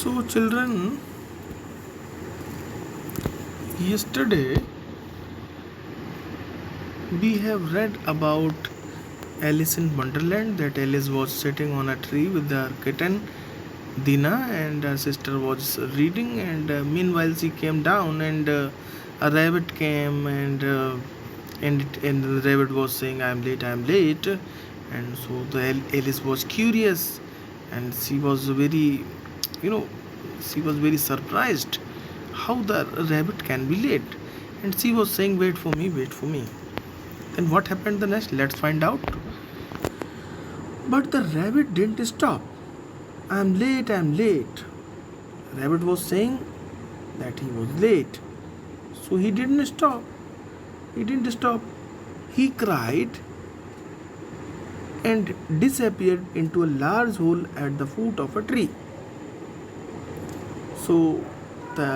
So, children, yesterday we have read about Alice in Wonderland, that Alice was sitting on a tree with her kitten Dina, and her sister was reading, and meanwhile she came down, and a rabbit came, and the rabbit was saying, "I'm late, I'm late," and so the Alice was curious, and she was very, you know, she was very surprised how the rabbit can be late, and she was saying, "Wait for me, wait for me." Then what happened the next? Let's find out. But the rabbit didn't stop. "I'm late, I'm late." Rabbit was saying that he was late. So he didn't stop. He didn't stop. He cried and disappeared into a large hole at the foot of a tree. So the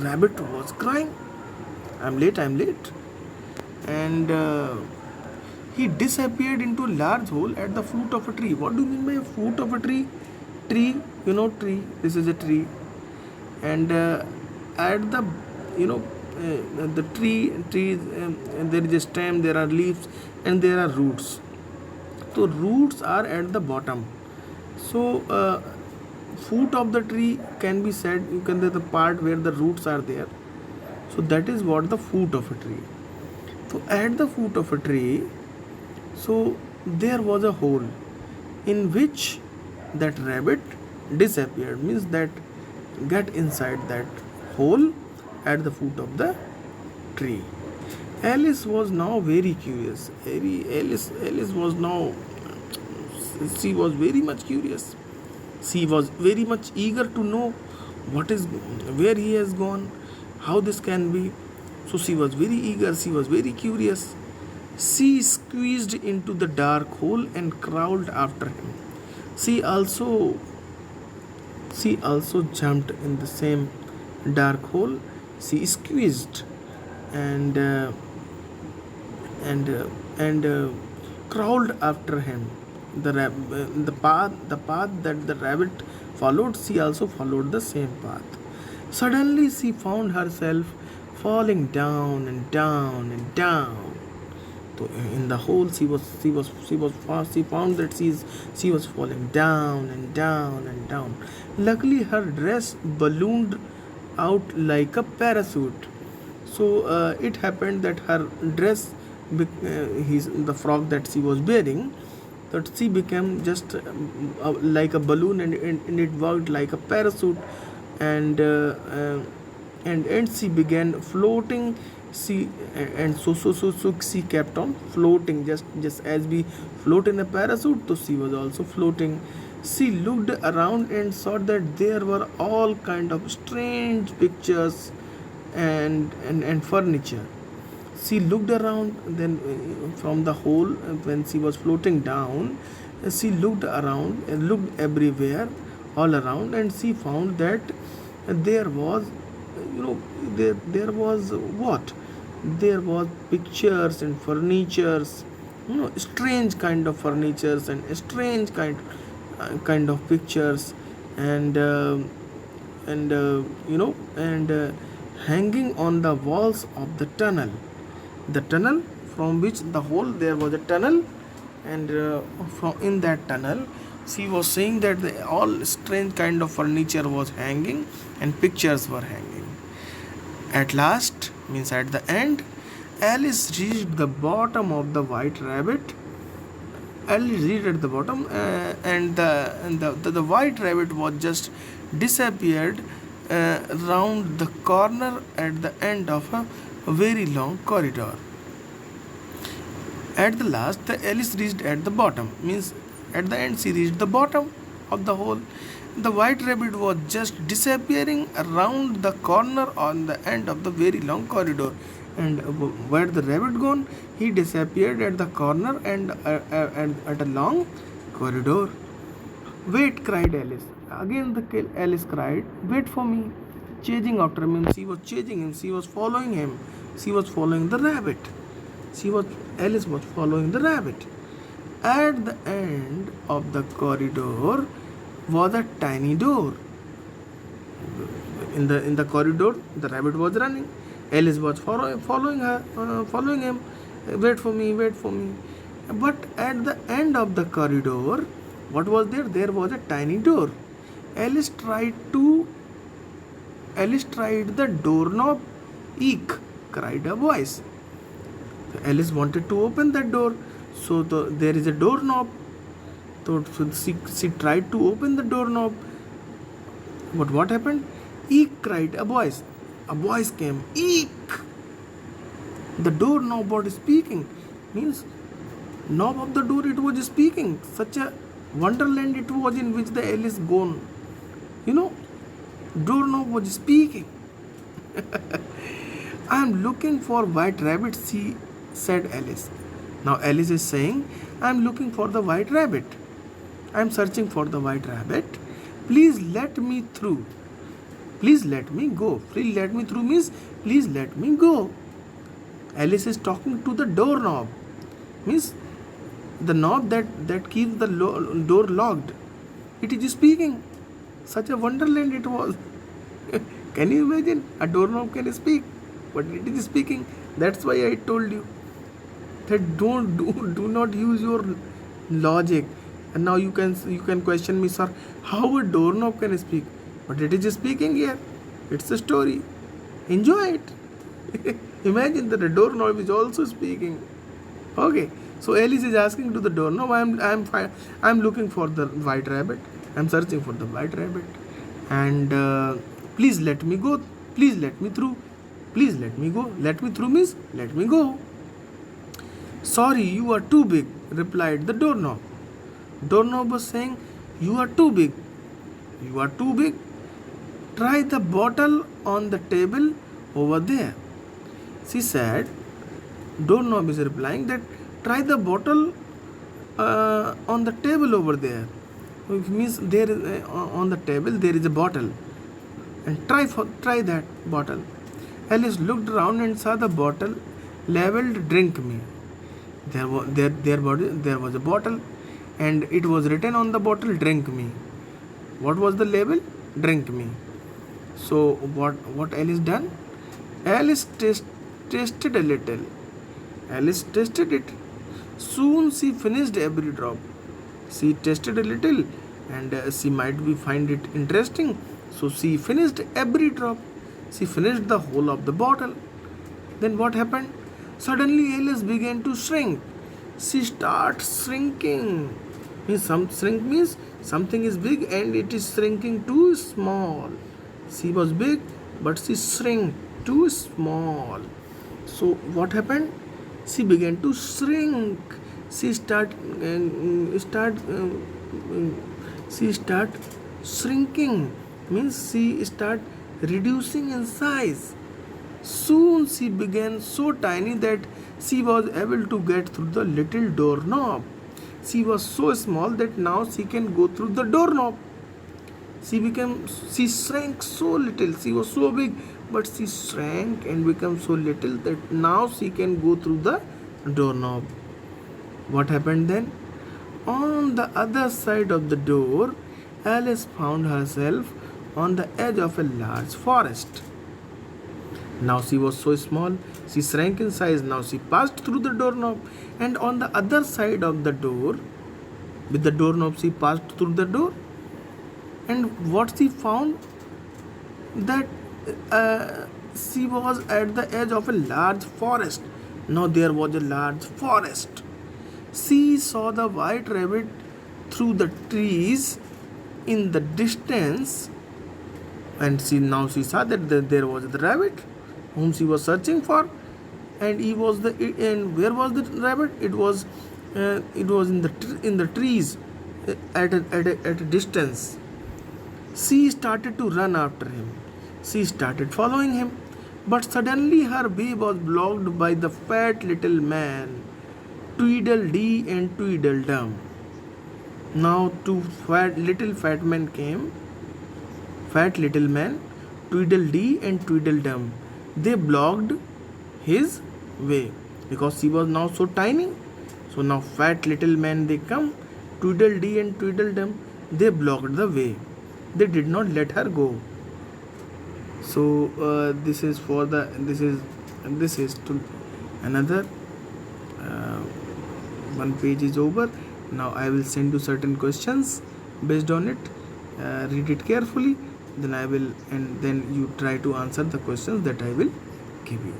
rabbit was crying, "I'm late, I'm late." And he disappeared into a large hole at the foot of a tree. What do you mean by a foot of a tree? Tree, tree. This is a tree. And at the, the trees, there is a stem, there are leaves, and there are roots. So roots are at the bottom. So foot of the tree can be said, you can say the part where the roots are there. So that is what the foot of a tree. So at the foot of a tree, so there was a hole in which that rabbit disappeared, means that get inside that hole at the foot of the tree. Alice was now very curious. Alice was now, she was very much curious. She was very much eager to know where he has gone, how this can be. So she was very eager, she was very curious. She squeezed into the dark hole and crawled after him. She also jumped in the same dark hole. She squeezed and crawled after him. The path that the rabbit followed, she also followed the same path. Suddenly she found herself falling down and down and down. So in the hole, she found that she was falling down and down and down. Luckily, her dress ballooned out like a parachute. So it happened that her dress, the frock that she was wearing, that she became just like a balloon, and it worked like a parachute, and she began floating. So she kept on floating, just as we float in a parachute. So she was also floating. She looked around and saw that there were all kind of strange pictures and furniture. She looked around, then from the hole, when she was floating down, she looked around and looked everywhere, all around, and she found that there was, there was what? There was pictures and furnitures, strange kind of furnitures and strange kind of pictures, and hanging on the walls of the tunnel. The tunnel from which the hole, there was a tunnel, and from in that tunnel, she was saying that all strange kind of furniture was hanging and pictures were hanging. At last, means at the end, Alice reached the bottom of the white rabbit. Alice reached at the bottom, and the white rabbit was just disappeared round the corner at the end of a very long corridor. At the last, the Alice reached at the bottom, means at the end she reached the bottom of the hole. The white rabbit was just disappearing around the corner on the end of the very long corridor. And where the rabbit gone? He disappeared at the corner and at a long corridor. "Wait!" cried Alice. Again the Alice cried, "Wait for me!" Chasing after him, she was chasing him. She was following him. She was following the rabbit. Alice was following the rabbit. At the end of the corridor was a tiny door. In the corridor, the rabbit was running. Alice was following him. Wait for me, wait for me. But at the end of the corridor, what was there? There was a tiny door. Alice tried to Alice tried the doorknob. Eek! Cried a voice. Alice wanted to open that door. So there is a doorknob. So she tried to open the doorknob. But what happened? Eek! Cried a voice. A voice came. Eek! The doorknob was speaking. Means knob of the door it was speaking. Such a wonderland it was in which the Alice gone. Doorknob was speaking. I am looking for white rabbit, said Alice. Now Alice is saying, I am looking for the white rabbit. I am searching for the white rabbit. Please let me through. Please let me go. Please let me through means please let me go. Alice is talking to the doorknob. Means the knob that keeps the door locked. It is speaking. Such a wonderland it was. Can you imagine? A doorknob can speak, but it is speaking. That's why I told you that do not use your logic. And now you can question me, sir, how a doorknob can speak? But it is speaking here. It's a story. Enjoy it. Imagine that a doorknob is also speaking. Okay. So Alice is asking to the doorknob, I'm looking for the white rabbit. I'm searching for the white rabbit. And please let me go. Please let me through. Please let me go. Let me through means let me go. Sorry, you are too big, replied the doorknob. Doorknob was saying, you are too big. You are too big. Try the bottle on the table over there. She said, doorknob is replying that try the bottle on the table over there. It means there is on the table there is a bottle, and try that bottle. Alice looked around and saw the bottle labeled "Drink me." There was a bottle, and it was written on the bottle "Drink me." What was the label? Drink me. So what Alice done? Alice tasted a little. Alice tasted it. Soon she finished every drop. She tasted a little, and she might find it interesting. So she finished every drop. She finished the whole of the bottle. Then what happened? Suddenly Alice began to shrink. She starts shrinking. Shrink means something is big and it is shrinking too small. She was big, but she shrank too small. So what happened? She began to shrink. She start shrinking. Means she start reducing in size. Soon she began so tiny that she was able to get through the little doorknob. She was so small that now she can go through the doorknob. She shrank so little. She was so big, but she shrank and became so little that now she can go through the doorknob. What happened then? On the other side of the door, Alice found herself on the edge of a large forest. Now she was so small, she shrank in size. Now she passed through the doorknob, and on the other side of the door, with the doorknob, she passed through the door. And what she found? That she was at the edge of a large forest. Now there was a large forest. She saw the white rabbit through the trees in the distance, and she saw that there was the rabbit whom she was searching for, and where was the rabbit? It was in the trees at a distance. She started to run after him. She started following him, but suddenly her way was blocked by the fat little man, Tweedledee and Tweedledum. Now two fat men came. Fat little man, Tweedledee and Tweedledum. They blocked his way because he was now so tiny. So now fat little man they come, Tweedledee and Tweedledum, they blocked the way. They did not let her go. So this is for the this is to another uh, one page is over. Now I will send you certain questions based on it. Read it carefully, then I will, and then you try to answer the questions that I will give you.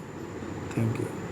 Thank you.